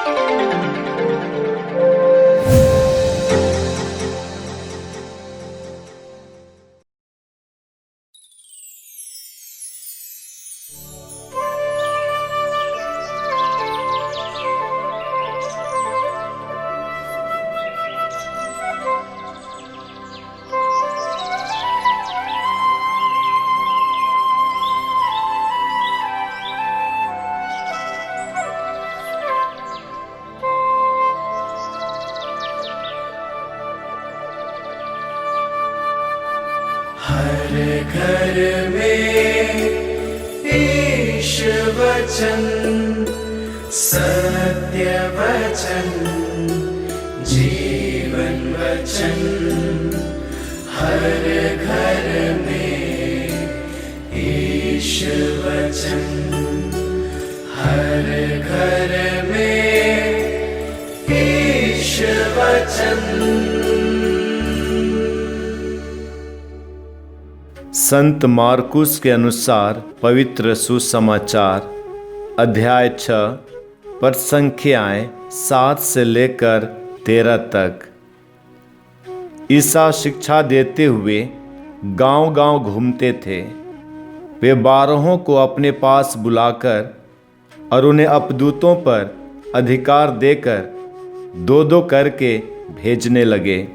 हर घर में ईश वचन, सत्य वचन, जीवन वचन। हर घर में ईश वचन, हर घर में ईश वचन। संत मार्कुस के अनुसार पवित्र सुसमाचार अध्याय 6 पर संख्याएं 7 से लेकर 13 तक। ईसा शिक्षा देते हुए गांव-गांव घूमते थे। वे 12 को अपने पास बुलाकर और उन्हें अपदूतों पर अधिकार देकर 2-2 करके भेजने लगे।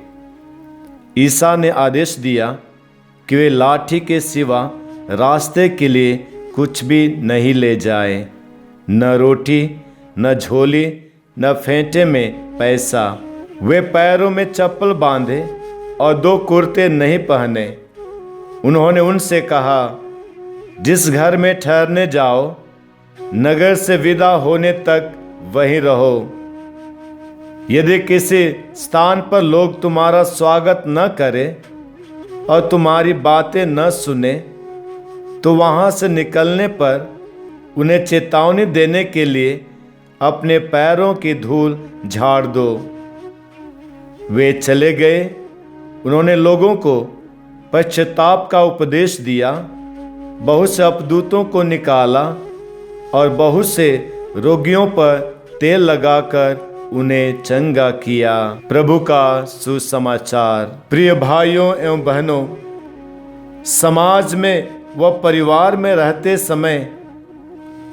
ईसा ने आदेश दिया कि वे लाठी के सिवा रास्ते के लिए कुछ भी नहीं ले जाए, न रोटी, न झोली, न फेंटे में पैसा। वे पैरों में चप्पल बांधे और 2 कुर्ते नहीं पहने। उन्होंने उनसे कहा, जिस घर में ठहरने जाओ, नगर से विदा होने तक वहीं रहो। यदि किसी स्थान पर लोग तुम्हारा स्वागत न करें और तुम्हारी बातें न सुने, तो वहाँ से निकलने पर उन्हें चेतावनी देने के लिए अपने पैरों की धूल झाड़ दो। वे चले गए। उन्होंने लोगों को पश्चाताप का उपदेश दिया, बहुत से अपदूतों को निकाला और बहुत से रोगियों पर तेल लगाकर उन्हें चंगा किया। प्रभु का सुसमाचार। प्रिय भाइयों एवं बहनों, समाज में व परिवार में रहते समय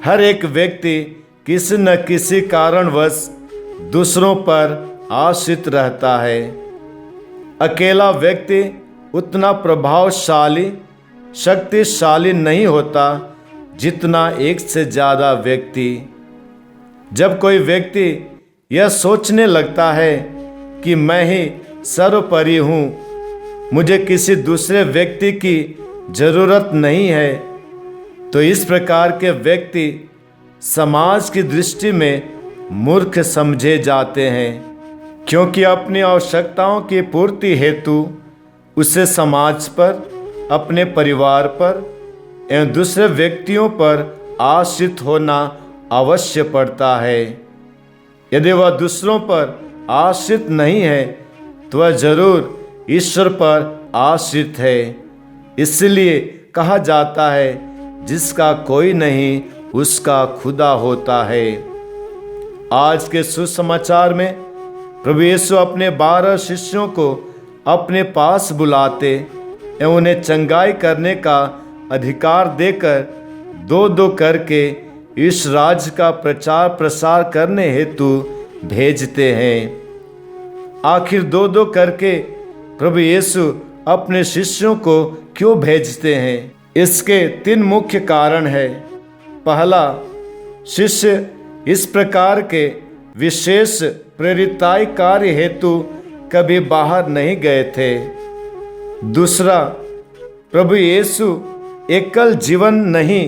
हर एक व्यक्ति किसी न किसी कारणवश दूसरों पर आश्रित रहता है। अकेला व्यक्ति उतना प्रभावशाली, शक्तिशाली नहीं होता जितना एक से ज़्यादा व्यक्ति। जब कोई व्यक्ति यह सोचने लगता है कि मैं ही सर्वोपरि हूँ, मुझे किसी दूसरे व्यक्ति की जरूरत नहीं है, तो इस प्रकार के व्यक्ति समाज की दृष्टि में मूर्ख समझे जाते हैं, क्योंकि अपनी आवश्यकताओं की पूर्ति हेतु उसे समाज पर, अपने परिवार पर एवं दूसरे व्यक्तियों पर आश्रित होना अवश्य पड़ता है। यदि वह दूसरों पर आश्रित नहीं है तो वह जरूर ईश्वर पर आश्रित है। इसलिए कहा जाता है, जिसका कोई नहीं उसका खुदा होता है। आज के सुसमाचार में प्रभु यीशु अपने 12 शिष्यों को अपने पास बुलाते एवं उन्हें चंगाई करने का अधिकार देकर 2-2 करके इस राज्य का प्रचार प्रसार करने हेतु भेजते हैं। आखिर 2-2 करके प्रभु यीशु अपने शिष्यों को क्यों भेजते हैं? इसके 3 मुख्य कारण हैं। पहला, शिष्य इस प्रकार के विशेष प्रेरिताई कार्य हेतु कभी बाहर नहीं गए थे। दूसरा, प्रभु यीशु एकल जीवन नहीं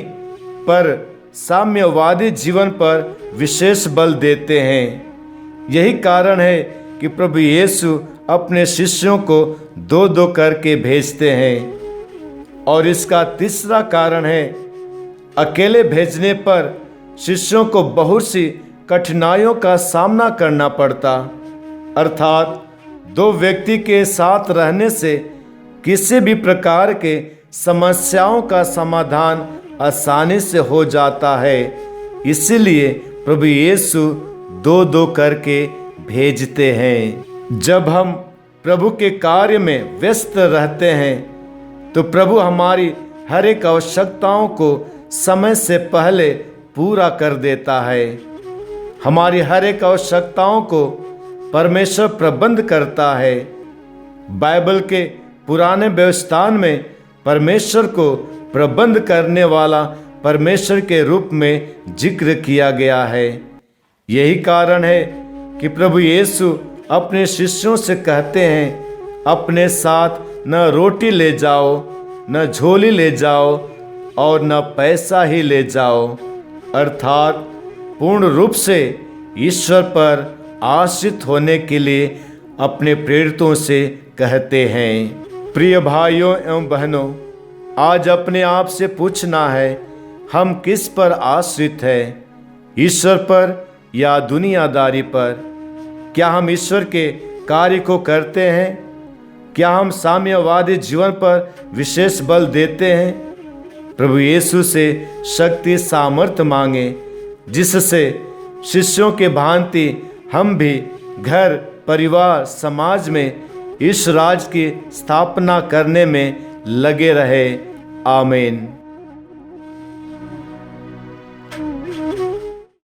पर साम्यवादी जीवन पर विशेष बल देते हैं। यही कारण है कि प्रभु यीशु अपने शिष्यों को 2-2 करके भेजते हैं। और इसका तीसरा कारण है, अकेले भेजने पर शिष्यों को बहुत सी कठिनाइयों का सामना करना पड़ता। अर्थात 2 व्यक्ति के साथ रहने से किसी भी प्रकार के समस्याओं का समाधान आसानी से हो जाता है। इसीलिए प्रभु यीशु दो दो करके भेजते हैं। जब हम प्रभु के कार्य में व्यस्त रहते हैं तो प्रभु हमारी हर एक आवश्यकताओं को समय से पहले पूरा कर देता है। हमारी हर एक आवश्यकताओं को परमेश्वर प्रबंध करता है। बाइबल के पुराने व्यवस्थान में परमेश्वर को प्रबंध करने वाला परमेश्वर के रूप में जिक्र किया गया है। यही कारण है कि प्रभु यीशु अपने शिष्यों से कहते हैं, अपने साथ न रोटी ले जाओ, न झोली ले जाओ और न पैसा ही ले जाओ, अर्थात पूर्ण रूप से ईश्वर पर आश्रित होने के लिए अपने प्रेरितों से कहते हैं। प्रिय भाइयों एवं बहनों, आज अपने आप से पूछना है, हम किस पर आश्रित हैं? ईश्वर पर या दुनियादारी पर? क्या हम ईश्वर के कार्य को करते हैं? क्या हम साम्यवादी जीवन पर विशेष बल देते हैं? प्रभु यीशु से शक्ति सामर्थ्य मांगे, जिससे शिष्यों के भांति हम भी घर परिवार समाज में इस राज की स्थापना करने में लगे रहे। आमीन।